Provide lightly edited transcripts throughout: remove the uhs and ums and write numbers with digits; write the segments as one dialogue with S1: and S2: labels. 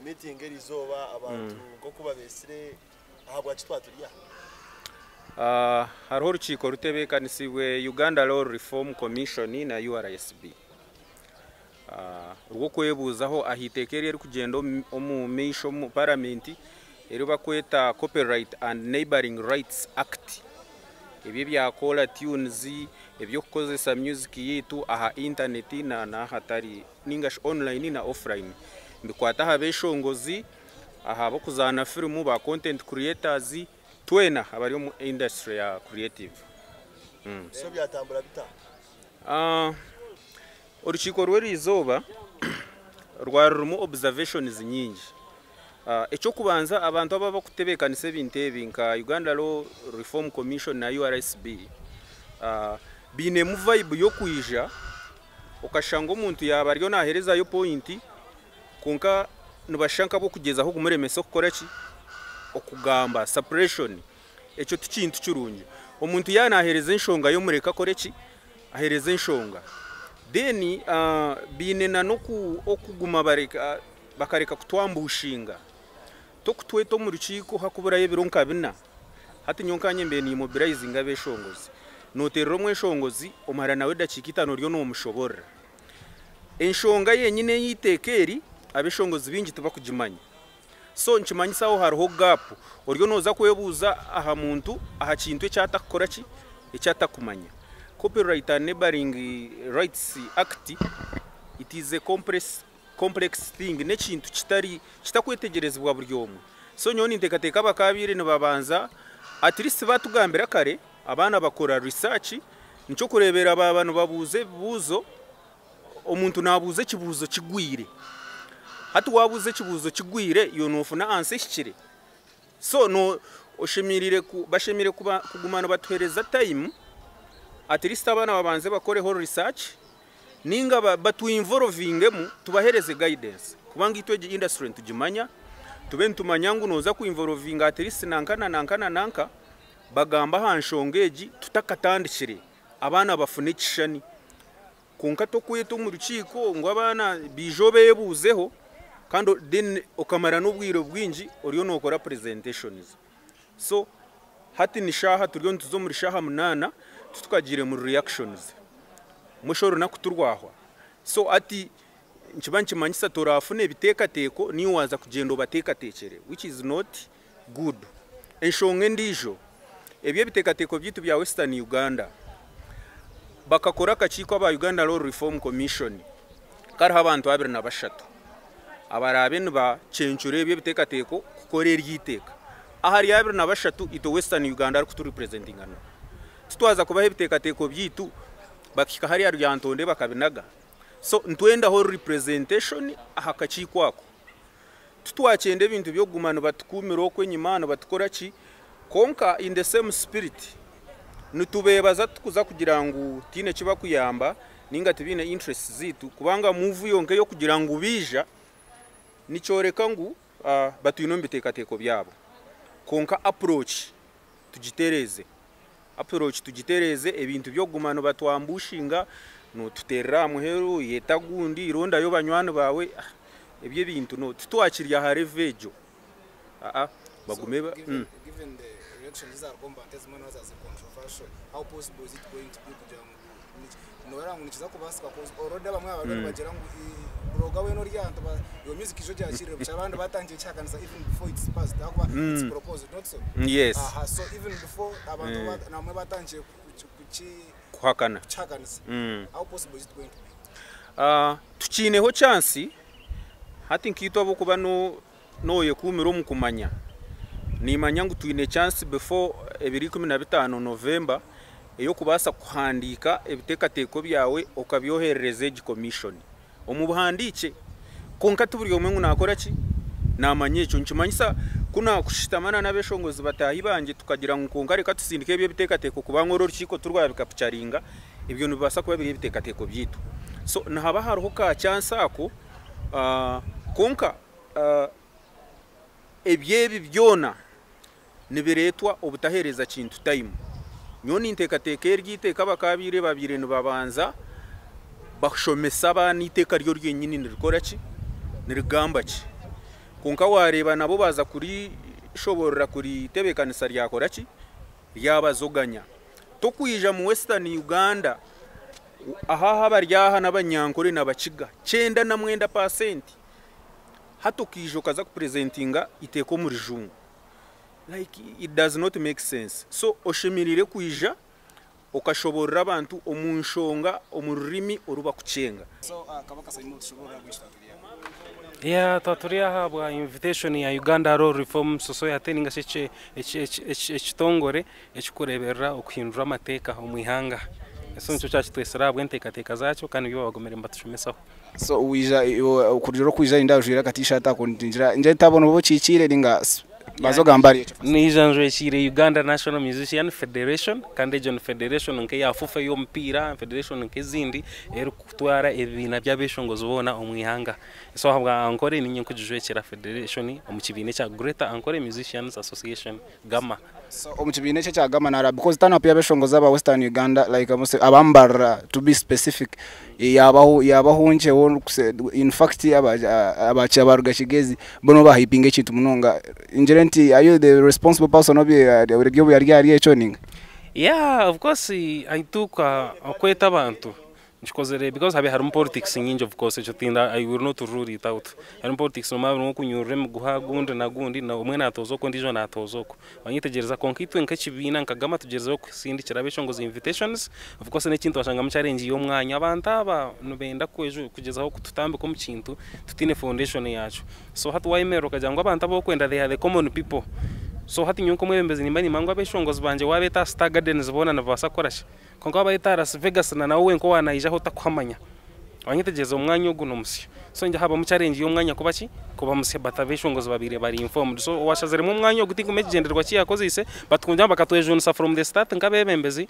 S1: meeting erizoba abantu ngo kuba besire ahabwa kitwaturiya
S2: hariho urukiko rutebekanisiwe Uganda Law Reform Commission na URSB rwo kwebuzaho ahitekeri eri kugenda mu meisho mu parliament eri bakweta Copyright and Neighboring Rights Act ibi byakola tunes ibyo kukozesa music yitu aha internet na hatari ningash online na offline mbikwata ha beshongozi aha bo kuzana filmu ba content creators twena abari mu industry ya creative
S1: so byatambura bita
S2: urukiko rw'erizoba rwarumu observations nyingi echo kubanza abantu aba bakutebekanise bintebi nka Uganda Law Reform Commission na URSB bine mu vibe yo kuija ukashanga umuntu yabaryo nahereza yo point kunka nubashanka bo kugeza aho gumuremeso gukora ki okugamba suppression echo tukintu cyurunje umuntu yanahereza inshonga yo mureka kore ki ahereza inshonga then bine na no okuguma bareka bakareka kutwambushinga tokutweto mu rukiko hakubura yebironka bina hati nyonkanye mbe ni mobilizing abeshongozi noterero mweshongozi omara nawe dakikitano ryo no mushobora enshonga yenyine yitekeri abeshongozi bingi tuba kujimanya so nkimanyisaho hariho gap oryo noza kwebuza aha muntu aha kintu cyatakora ki ecyatakumanya Copyright and Neighboring Rights Act it is a complex thing ne kintu kitakwetegerezwa buri omwe so nyoni ntekateka bakabire ne babanza at least batugambira kare abana bakora research nico kurebera abantu babuze buzo omuntu nabuze kibuzo kigwire hatu wabuze kibuzo kigwire yo nofuna anseshikire so no oshemirire bashemire kugumana batwereza time at least abana babanze bakore ho research ninga batu involvingemu tubahereze guidance kubanga itweje industry tujimanya tubentumanyangu noza ku involvinga at least nanka bagamba hanshongeji tutakatandikire abana bafunikishani kunka to kweto mu rukiko ngo abana bijobe yebuzeho kandi then okamara n'ubwiro bwinji oriyo nokora presentations so hati nishaha turiyo ntuzo muri shaha munana tutukagire mu reactions mushoro nakuturwahwa so ati nkibanki manyisa torafune bitekateko ni waza kugendo batekatekere which is not good enshonge ndijo ebye bitekateko byitu bya Western Uganda bakakora kachiko aba Uganda Law Reform Commission kari abantu 23 abarabe ba cenchure ebye bitekateko kukorera yiteka ahari 23 ito Western Uganda ari kutu representing ano tutwaza kubahe bitekateko byitu bakika hari aryantonde bakabinaga so ntwenda ho representation ahakachikwako tutwachende bintu byo gumana batukumiro kwenyimana batukora ki konka in the same spirit nutubebaza tukuza kugira ngo tine kiba kuyamba ninga tibine interest zitu kubanga move yonke yo kugira ngo bija nicoreka ngo batuyino mbitekateko byabo konka approach tugitereze ebintu byo gumano batwambushinga no tuterra muheru yetagundi ironda yo banywana bawe ebye bintu no tutwakirya harevejo bagume
S3: given the reactions are combated as many as controversial how possible is it going to be kugira no yarangu nikiza kubasika cause already bamwe abantu bagera ngo broga we no ryanto yo music ijo cyakire cyabandi batangiye cyakanisa even before it's passed akwa it's proposed not so
S2: yes
S3: so even before abantu namwe batangiye
S2: kuhakana
S3: cyakanisa how possible is it going to be
S2: tukineho chance hati nkito abo kuba noye kumiro mu kumanya nimanya ngo tuine chance before 2015 November eyo kubasa kuhandika ebitekateko byawe okabyoherereze commission omubuhandike konka tuburiyo mwengu nakora ki namanyecho nkimanyisa kuna kushitamana nabeshongozi batahibanje tukagira ngo konka reka tusindike ebyo bitekateko kubankoro rukiko turwabikapicharinga ibyo nibasa kuba biri bitekateko byitu so nahaba hariho ka chance ako konka ebyebi byona nibiretwa obutahereza kintu time nyoni ntekateke ryiteka bakabire babire nibabanza bashomesa abana iteka ryo ryenyine nirikora ki nirigamba ki konka wareba nabo baza kuri shoborera kuri tebekanisa ryakora ki ryabazoganya tokwija mu Western Uganda aha habaryaha n'abanyankore n'abakiga 9% hatukijo kaza kupresentinga iteko muri jungu like it does not make sense so oshemirire kwija okashoborera abantu omunshonga omurimi oruba kucenga
S3: so Kabaka Symo tushobora gwishaturia
S4: taturia habwa invitation ya Uganda Law Reform Society ninga seche ekitongore ekikureberera okuhindura amateka omwihanga eso ncho cyacu twesarabwe ntekateka zacyo kandi biba bagomere mbatushmesaho
S3: so wija kuriro kwija indajira katisha atakondinjira nje tabona bo cicire ninga bazogambari
S4: ni janjwe chire Uganda National Musician Federation kandi John Federation nke yafufa yo mpira Federation nke zindi eri kutwara ebina byabeshongozo bona omwihanga so habwa Ankole ni nyinko jujwekera Federation omukibine cya Greater Ankole Musicians Association Gama
S3: so omukibine cya Gama na because tana pya beshongoza ba Western Uganda like abambara to be specific yabahunje in fact abachabaruga kigezi bono bahipinga ikintu munonga ingerenti are you the responsible person of the yari echoning
S4: of course I took akweta abantu because have politics nyingi of course I will not rule it out politics no mabno kunyure muguha gundi na gundi na umwe natozo ko ndijo natozoko banyitegereza konkitwe nk'ekibina nkagama tugerezo kusindi kirabeshongoza invitations of course ne kintu bashanga mu challenge yo mwanya abantu aba nubenda kwejo kugezaho kututambe ko mu kintu tutine foundation yacu so hatu waimero kajangwa abantu abo kwenda they are the common people so hati nyuko mwembezi nimani mangu abeshongoza banje wabeta Star Gardens bona nabasa korasha konka abayita Las Vegas na nawe nko wanayija hotakwamanya wanyitegereza umwanya uguno musyo so nje haba mu challenge yo mwanya kubaki kuba musye batabeshongoza babire bari informed so washazere mu mwanya ugutinga megenderwa kiyakoze ise batkunja bakatwejonsa from the start nkabebembezi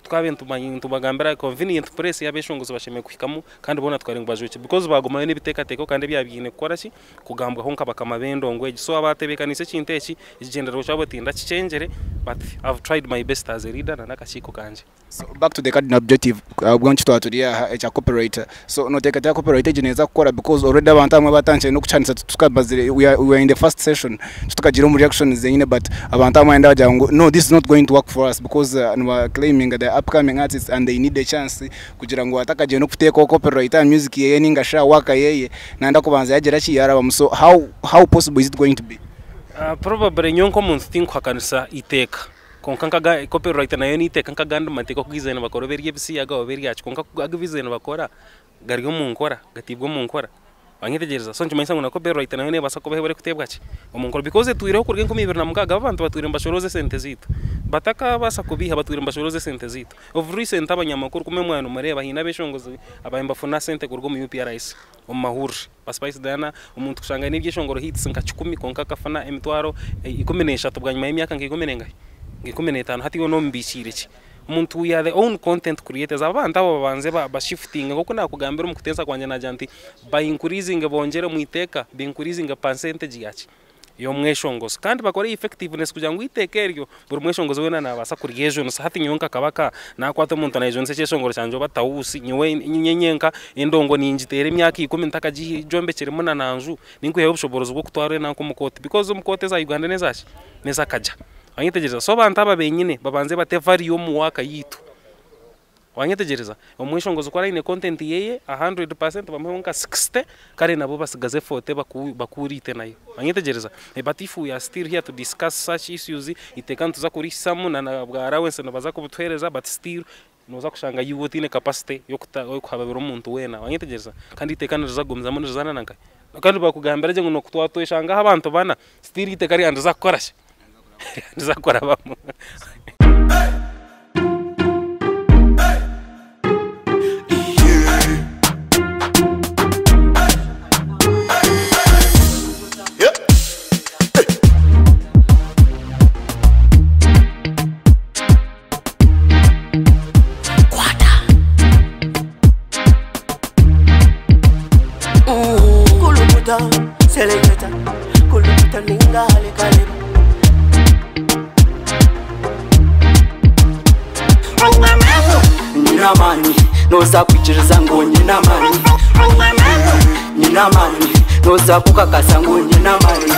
S4: twabentu bagambira convenient press yabeshongoza basheme kwikamu kandi bona twari ngbajuke because bagomaye n'ibiteka kandi byabiyine gukora ki kugambwa honka bakamabendo ngwe so abatebekanise kinteki igendero cyabo tinda kicengere but I've tried my best as a leader na nakashiko kanje
S3: so back to the cardinal objective bwanchi twaturia echa Copright so no take ta Copright geneza gukora because already abantu amwe batanje no kuchanisa tukabazire we are in the first session tukagira mu reaction zenyine but abantu amwe ndaja ngo no this is not going to work for us because we claiming the upcoming artists and they need a chance kugira ngo atakaje no kuteka Copright music yeye ninga sha waka yeye nanda kubanza yagera ki yaraba so how possible is it going to be
S4: probably nyonko muntu think kwakanisa iteka konkankaga Copright nayo nite kankaganda mateko kugizana bakoro beriye bisi yaga oberi yacu konka agivizana bakora gariyo munkora gatibwo munkora banyitegereza so nchimanyisa ngo na Copright nayo ne basako bahebare kutebwaci omunkora because tuireho kurge nko 2020 abantu batwire mbashoroze sente zito bataka basakubiha batwire mbashoroze sente zito of recent abanyamakuru kumwe mwana mareba hina beshongozi abayimba funa sente kurgo mu UPRS omahuri Spice Dana umuntu kushanga n'ibyeshongoro hits nka 10 konka kafana emitwaro ikumenesha tubwanyuma y'imyaka ngikumenenga ngikumenetano hati wono mbishire ki umuntu ya the own content creators abantu abo banze bashifting kuko nakugambira umukutensa kwanje najanti by increasing bongere mu iteka by increasing percentage yachi yo mweshongozo kandi bakore effectiveness kugira ngo itekeryo buri mweshongozo wena nabasa kuri ejo no hati nyonka kabaka nakwata umuntu na ejo nse cyeshongoro cyanje batawusi nyewe nyenyenka endongo ninjitere imyaka 10 ntakaji jombe kire muna nanju ninkuye ubushoborozo bwo kutware nako mukote because umukote za Uganda nezashi neza kaja wanyitegereza so bantu aba benyine babanze batevari yo mu waka yitu wanyitegereza omwishongozo kwa ine content yeye 100% bamehonka 60 kare nabo basigaze 40 bakurite nayo wanyitegereza but if we are still here to discuss such issues itekantu za kuri samu na bwara wense nabaza kubutwereza but still noza kushanga yubotine capacity yo kuhababira umuntu wena wanyitegereza kandi itekana zagomza mu zana nanka kandi bakugambira je ngo kutwatoyishanga abantu bana still itekari andaza kukorasha nzakora bamo
S5: Selecta, kuluta ninga kale Nina mani, no za kuchiriza ngo nina mani Nina mani, noza kukakasa ngu nina mali